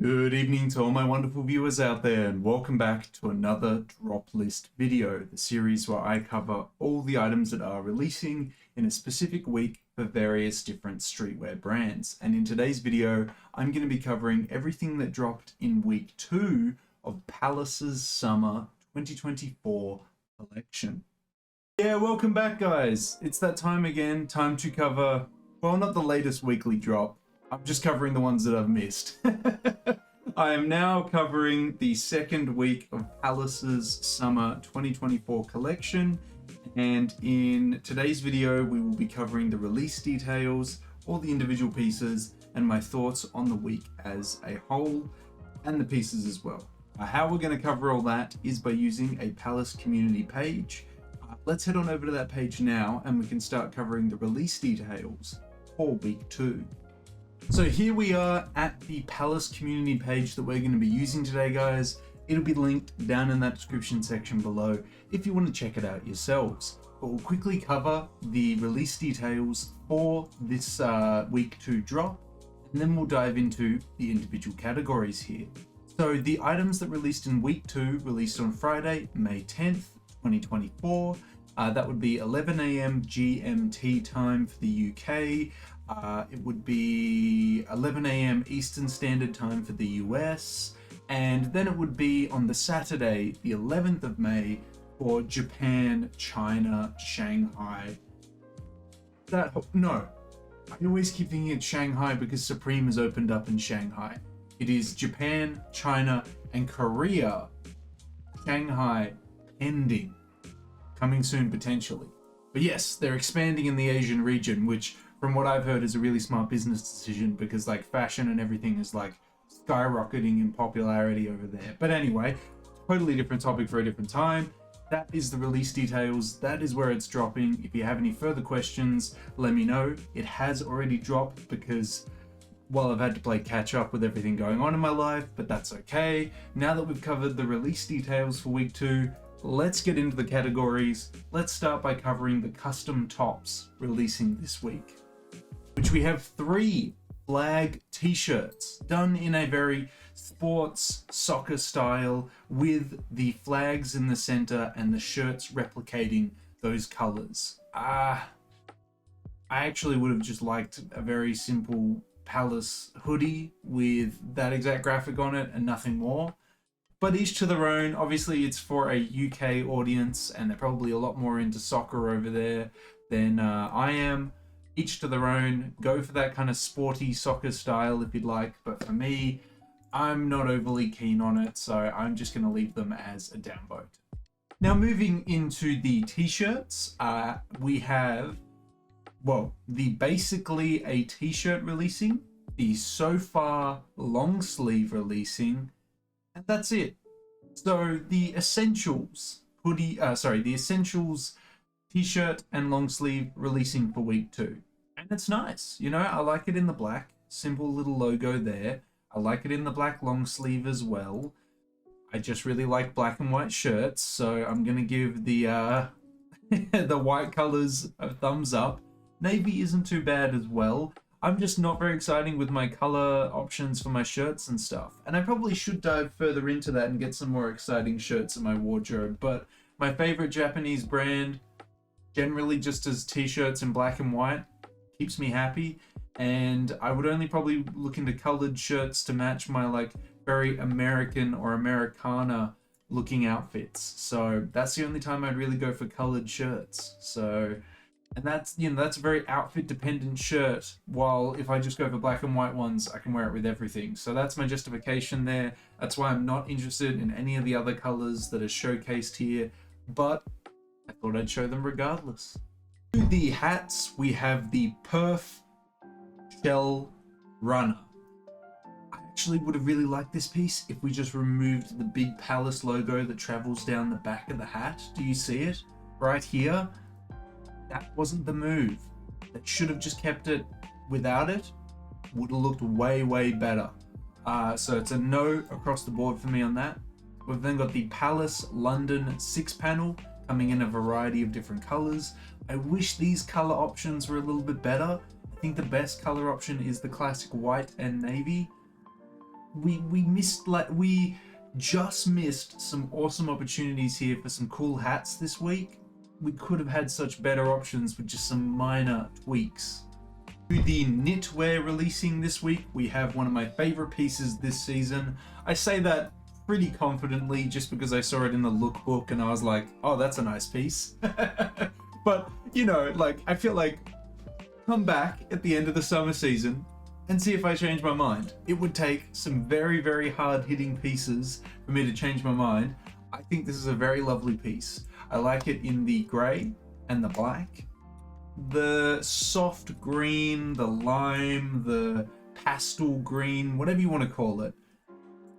Good evening to all my wonderful viewers out there, and welcome back to another drop list video, the series where I cover all the items that are releasing in a specific week for various different streetwear brands. And in today's video, I'm going to be covering everything that dropped in week 2 of Palace's Summer 2024 collection. Yeah, welcome back guys. It's that time again, time to cover, well, not the latest weekly drop. I'm just covering the ones that I've missed. I am now covering the second week of Palace's Summer 2024 collection. And in today's video, we will be covering the release details, all the individual pieces, and my thoughts on the week as a whole, and the pieces as well. How we're going to cover all that is by using a Palace community page. Let's head on over to that page now, and we can start covering the release details for week 2. So here we are at the Palace community page that we're going to be using today, guys. It'll be linked down in that description section below if you want to check it out yourselves. But we'll quickly cover the release details for this week 2 drop, and then we'll dive into the individual categories here. So the items that released in week 2 released on Friday, May 10th, 2024. That would be 11 AM GMT time for the UK. It would be 11 AM Eastern Standard Time for the US, and then it would be on the Saturday, the 11th of May, for Japan, China, Shanghai. No, I always keep thinking it's Shanghai because Supreme has opened up in Shanghai. It is Japan, China, and Korea. Shanghai pending, coming soon potentially. But yes, they're expanding in the Asian region, which from what I've heard is a really smart business decision because like fashion and everything is like skyrocketing in popularity over there. But anyway, totally different topic for a different time. That is the release details. That is where it's dropping. If you have any further questions, let me know. It has already dropped because, well, I've had to play catch up with everything going on in my life, but that's okay. Now that we've covered the release details for week 2, let's get into the categories. Let's start by covering the custom tops releasing this week, which we have 3 flag t-shirts done in a very sports soccer style with the flags in the center and the shirts replicating those colors. I actually would have just liked a very simple Palace hoodie with that exact graphic on it and nothing more. But each to their own. Obviously, it's for a UK audience, and they're probably a lot more into soccer over there than I am. Each to their own. Go for that kind of sporty soccer style if you'd like. But for me, I'm not overly keen on it, so I'm just going to leave them as a downvote. Now, moving into the t-shirts, we have, well, the basically a t-shirt releasing, the so far long sleeve releasing, and that's it. So the essentials hoodie, the essentials t-shirt and long sleeve releasing for week 2, and it's nice. You know, I like it in the black, simple little logo there. I like it in the black long sleeve as well. I just really like black and white shirts, so I'm gonna give the the white colors a thumbs up. Navy isn't too bad as well. I'm just not very exciting with my color options for my shirts and stuff. And I probably should dive further into that and get some more exciting shirts in my wardrobe. But my favorite Japanese brand, generally just as t-shirts in black and white, keeps me happy. And I would only probably look into colored shirts to match my like very American or Americana looking outfits. So that's the only time I'd really go for colored shirts. So... and that's, you know, that's a very outfit dependent shirt, while if I just go for black and white ones, I can wear it with everything. So that's my justification there. That's why I'm not interested in any of the other colors that are showcased here, but I thought I'd show them regardless. To the hats, we have the Perf Shell Runner. I actually would have really liked this piece if we just removed the big Palace logo that travels down the back of the hat. Do you see it? Right here? That wasn't the move. That should have just kept it without it. Would have looked way, way better. So it's a no across the board for me on that. We've then got the Palace London 6 panel coming in a variety of different colors. I wish these color options were a little bit better. I think the best color option is the classic white and navy. we just missed some awesome opportunities here for some cool hats this week. We could have had such better options with just some minor tweaks. To the knitwear releasing this week, we have one of my favorite pieces this season. I say that pretty confidently just because I saw it in the lookbook and I was like, oh, that's a nice piece. But, you know, like, I feel like come back at the end of the summer season and see if I change my mind. It would take some very, very hard-hitting pieces for me to change my mind. I think this is a very lovely piece. I like it in the grey and the black. The soft green, the lime, the pastel green, whatever you want to call it,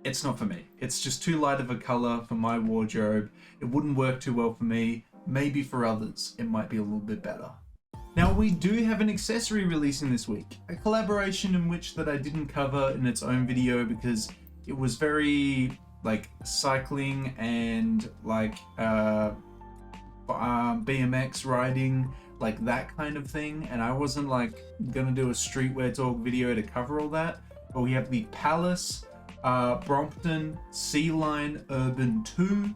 it's not for me. It's just too light of a color for my wardrobe. It wouldn't work too well for me. Maybe for others, it might be a little bit better. Now, we do have an accessory releasing this week, a collaboration in which that I didn't cover in its own video because it was very like cycling and like BMX riding, like that kind of thing, and I wasn't like gonna do a streetwear talk video to cover all that. But we have the Palace Brompton Sea Line Urban 2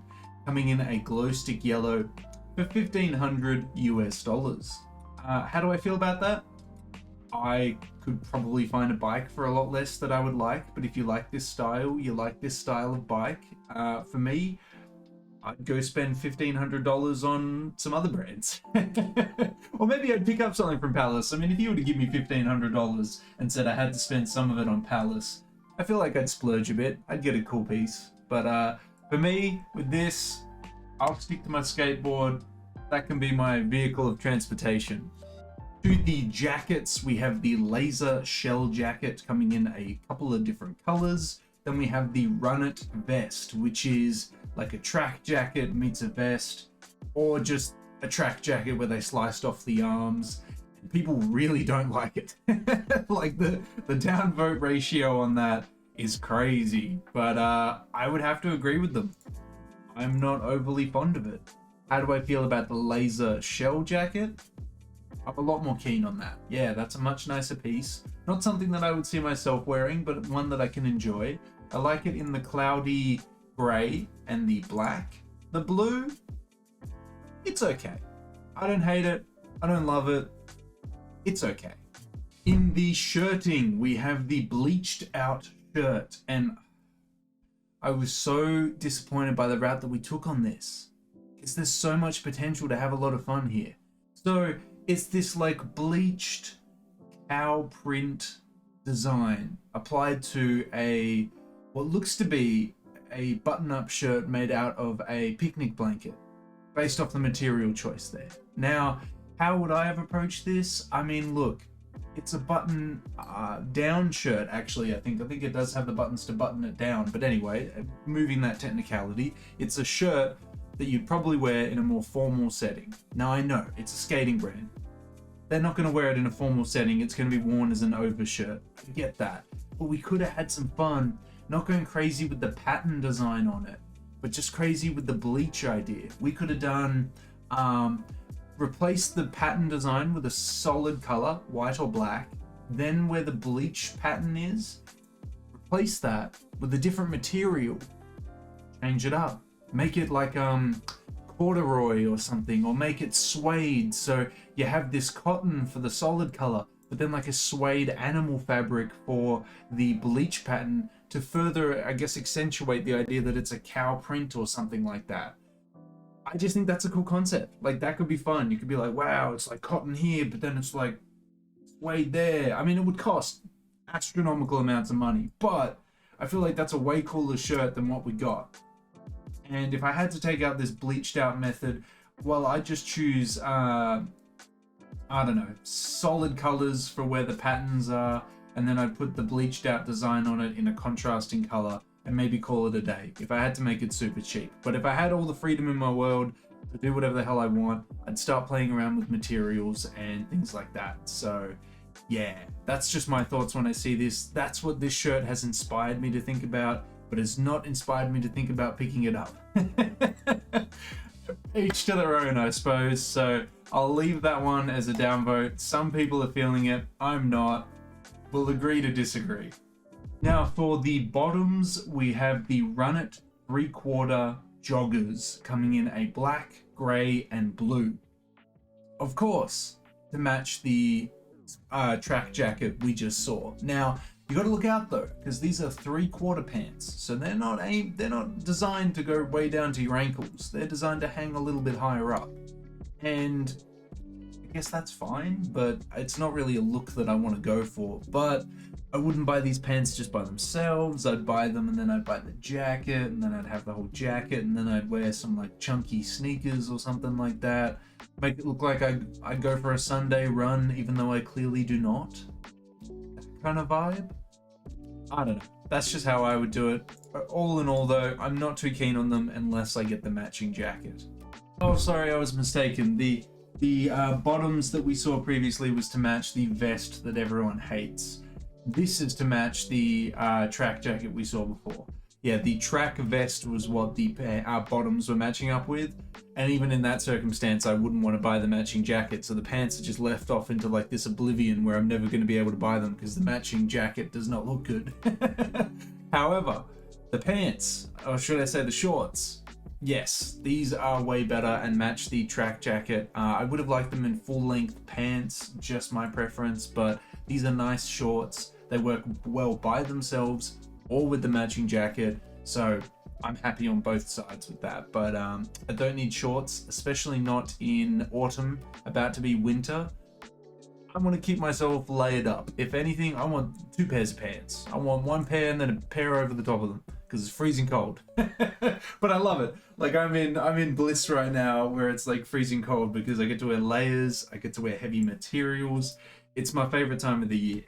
coming in a glow stick yellow for $1,500 US. How do I feel about that? I could probably find a bike for a lot less that I would like, but if you like this style, you like this style of bike, for me, I'd go spend $1,500 on some other brands. Or maybe I'd pick up something from Palace. I mean, if you were to give me $1,500 and said I had to spend some of it on Palace, I feel like I'd splurge a bit. I'd get a cool piece. But for me, with this, I'll stick to my skateboard. That can be my vehicle of transportation. To the jackets, we have the laser shell jacket coming in a couple of different colors. Then we have the Run It vest, which is like a track jacket meets a vest, or just a track jacket where they sliced off the arms. People really don't like it. Like the downvote ratio on that is crazy, but I would have to agree with them. I'm not overly fond of it. How do I feel about the laser shell jacket? I'm a lot more keen on that. Yeah, that's a much nicer piece. Not something that I would see myself wearing, but one that I can enjoy. I like it in the cloudy grey and the black. The blue, it's okay. I don't hate it. I don't love it. It's okay. In the shirting, we have the bleached out shirt, and I was so disappointed by the route that we took on this, because there's so much potential to have a lot of fun here. So it's this like bleached cow print design applied to a what looks to be a button-up shirt made out of a picnic blanket, based off the material choice there. Now, how would I have approached this? I mean, look, it's a button down shirt, actually. I think it does have the buttons to button it down. But anyway, moving that technicality, it's a shirt that you'd probably wear in a more formal setting. Now, I know it's a skating brand. They're not going to wear it in a formal setting. It's going to be worn as an overshirt. I get that. But we could have had some fun, not going crazy with the pattern design on it, but just crazy with the bleach idea. We could have done replace the pattern design with a solid color, white or black, then where the bleach pattern is, replace that with a different material, change it up, make it like corduroy or something, or make it suede, so you have this cotton for the solid color, but then like a suede animal fabric for the bleach pattern to further, I guess, accentuate the idea that it's a cow print or something like that. I just think that's a cool concept. Like, that could be fun. You could be like, wow, it's like cotton here, but then it's like suede there. I mean, it would cost astronomical amounts of money, but I feel like that's a way cooler shirt than what we got. And if I had to take out this bleached out method, well, I'd just choose, I don't know, solid colors for where the patterns are, and then I'd put the bleached out design on it in a contrasting color, and maybe call it a day if I had to make it super cheap. But if I had all the freedom in my world to do whatever the hell I want, I'd start playing around with materials and things like that. So yeah, that's just my thoughts when I see this. That's what this shirt has inspired me to think about, but it's not inspired me to think about picking it up. Each to their own, I suppose. So I'll leave that one as a downvote. Some people are feeling it, I'm not. We'll agree to disagree. Now for the bottoms, we have the Run It 3/4 joggers coming in a black, grey, and blue. Of course, to match the track jacket we just saw. Now, you got to look out though, because these are 3/4 pants, so they're not designed to go way down to your ankles. They're designed to hang a little bit higher up, and I guess that's fine, but it's not really a look that I want to go for. But I wouldn't buy these pants just by themselves. I'd buy them and then I'd buy the jacket, and then I'd have the whole jacket, and then I'd wear some like chunky sneakers or something like that. Make it look like I'd go for a Sunday run, even though I clearly do not. That kind of vibe. I don't know. That's just how I would do it. All in all though, I'm not too keen on them unless I get the matching jacket. Oh, sorry, I was mistaken. The bottoms that we saw previously was to match the vest that everyone hates. This is to match the track jacket we saw before. Yeah, the track vest was what the bottoms were matching up with. And even in that circumstance, I wouldn't want to buy the matching jacket. So the pants are just left off into like this oblivion where I'm never going to be able to buy them because the matching jacket does not look good. However, the pants, or should I say the shorts, yes, these are way better and match the track jacket. I would have liked them in full-length pants, just my preference, but these are nice shorts. They work well by themselves or with the matching jacket, so I'm happy on both sides with that. But I don't need shorts, especially not in autumn, about to be winter. I want to keep myself layered up. If anything, I want 2 pairs of pants. I want 1 pair and then a pair over the top of them because it's freezing cold. But I love it. Like I'm in bliss right now where it's like freezing cold because I get to wear layers, I get to wear heavy materials. It's my favorite time of the year.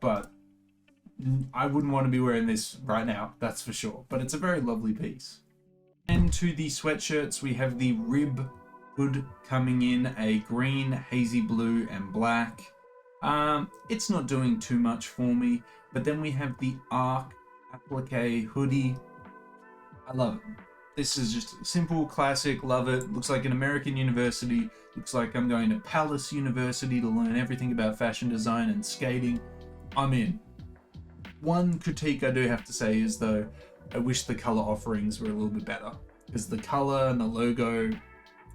But I wouldn't want to be wearing this right now, that's for sure. But it's a very lovely piece. And to the sweatshirts, we have the rib hood coming in a green, hazy blue, and black. It's not doing too much for me. But then we have the Arc applique hoodie. I love it. This is just simple, classic, love it. Looks like an American university. Looks like I'm going to Palace University to learn everything about fashion design and skating. I'm in. One critique I do have to say is though, I wish the color offerings were a little bit better. Because the color and the logo,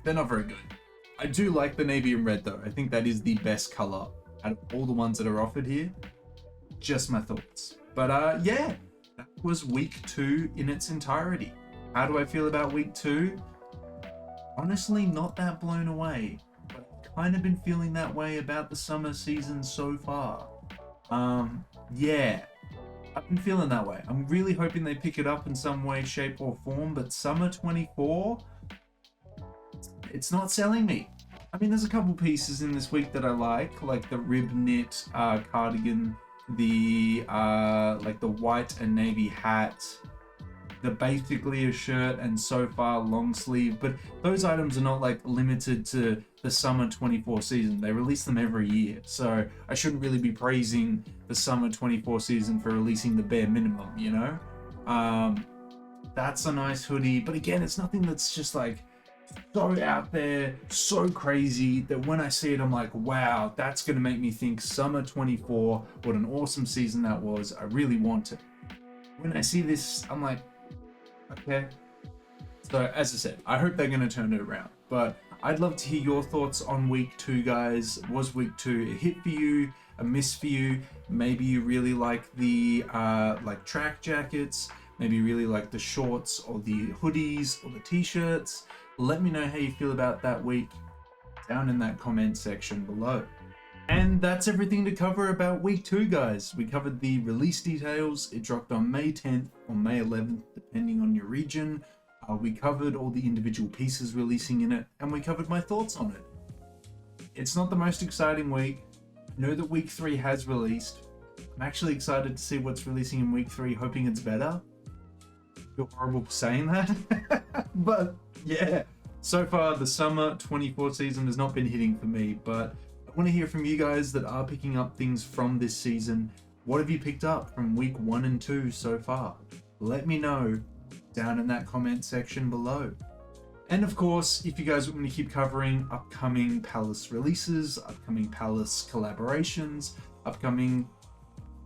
they're not very good. I do like the navy and red though. I think that is the best color out of all the ones that are offered here. Just my thoughts. But yeah, that was week 2 in its entirety. How do I feel about week 2? Honestly, not that blown away, but I've kind of been feeling that way about the summer season so far. Yeah, I've been feeling that way. I'm really hoping they pick it up in some way, shape, or form, but summer 24, it's not selling me. I mean, there's a couple pieces in this week that I like the rib knit cardigan, the like the white and navy hat, the basically a shirt and so far long sleeve, but those items are not like limited to the summer 24 season. They release them every year, so I shouldn't really be praising the summer 24 season for releasing the bare minimum, you know? That's a nice hoodie, but again, it's nothing that's just like so out there, so crazy that when I see it, I'm like, wow, that's gonna make me think summer 24, what an awesome season that was. I really want it. When I see this, I'm like, okay. So as I said, I hope they're going to turn it around, but I'd love to hear your thoughts on week 2, guys. Was week 2 a hit for you, a miss for you? Maybe you really like the like track jackets, maybe you really like the shorts or the hoodies or the t-shirts. Let me know how you feel about that week down in that comment section below. And that's everything to cover about week 2, guys. We covered the release details. It dropped on May 10th or May 11th, depending on your region. We covered all the individual pieces releasing in it, and we covered my thoughts on it. It's not the most exciting week. I know that week 3 has released. I'm actually excited to see what's releasing in week 3, hoping it's better. I feel horrible for saying that. But yeah, so far the summer 24 season has not been hitting for me, but I want to hear from you guys that are picking up things from this season. What have you picked up from week 1 and 2 so far? Let me know down in that comment section below. And of course, if you guys want me to keep covering upcoming Palace releases, upcoming Palace collaborations, upcoming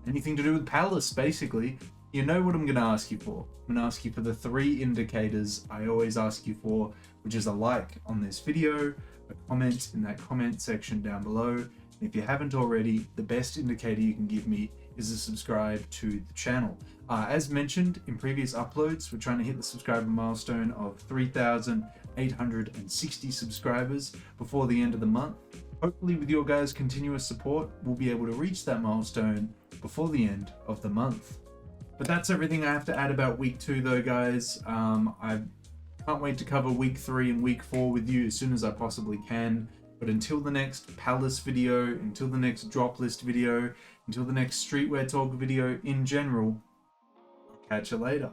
anything to do with Palace, basically, you know what I'm going to ask you for. I'm going to ask you for the 3 indicators I always ask you for, which is a like on this video, a comment in that comment section down below. And if you haven't already, the best indicator you can give me is a subscribe to the channel. As mentioned in previous uploads, we're trying to hit the subscriber milestone of 3,860 subscribers before the end of the month. Hopefully with your guys' continuous support, we'll be able to reach that milestone before the end of the month. But that's everything I have to add about week 2 though, guys. I can't wait to cover week 3 and week 4 with you as soon as I possibly can. But until the next Palace video, until the next drop list video, until the next streetwear talk video in general, I'll catch you later.